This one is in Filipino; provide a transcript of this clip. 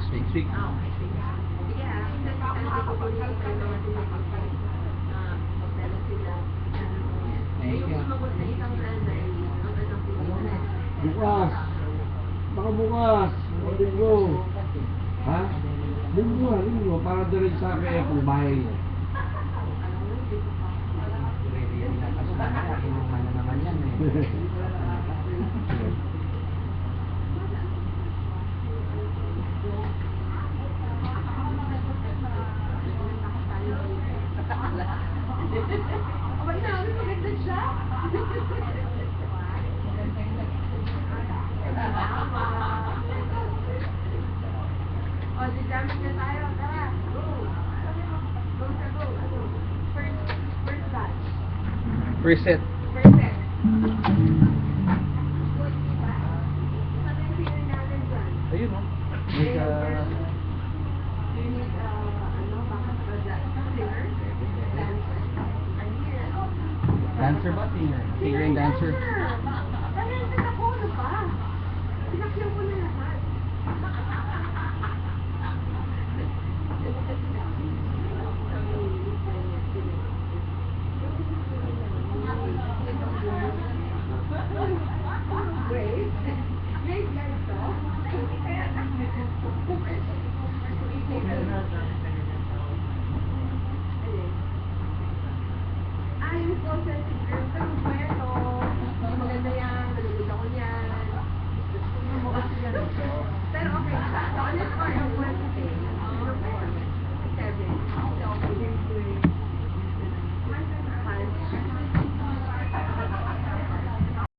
Speak. Speak. Bukas. Baka bukas. O linggo. Ha? Linggo. Para diretso sa akin kung bahay niya. Inuman na naman yan eh. O, di-jamming na tayo. Tara. Go. Go sa go. First batch. First set. First set. Good, diba? Ano yung feeling natin dyan? Ayun o. May ka... Do you need, backup singer? Dancer? I'm here. Dancer ba? Singer. Singer and dancer. Dancer!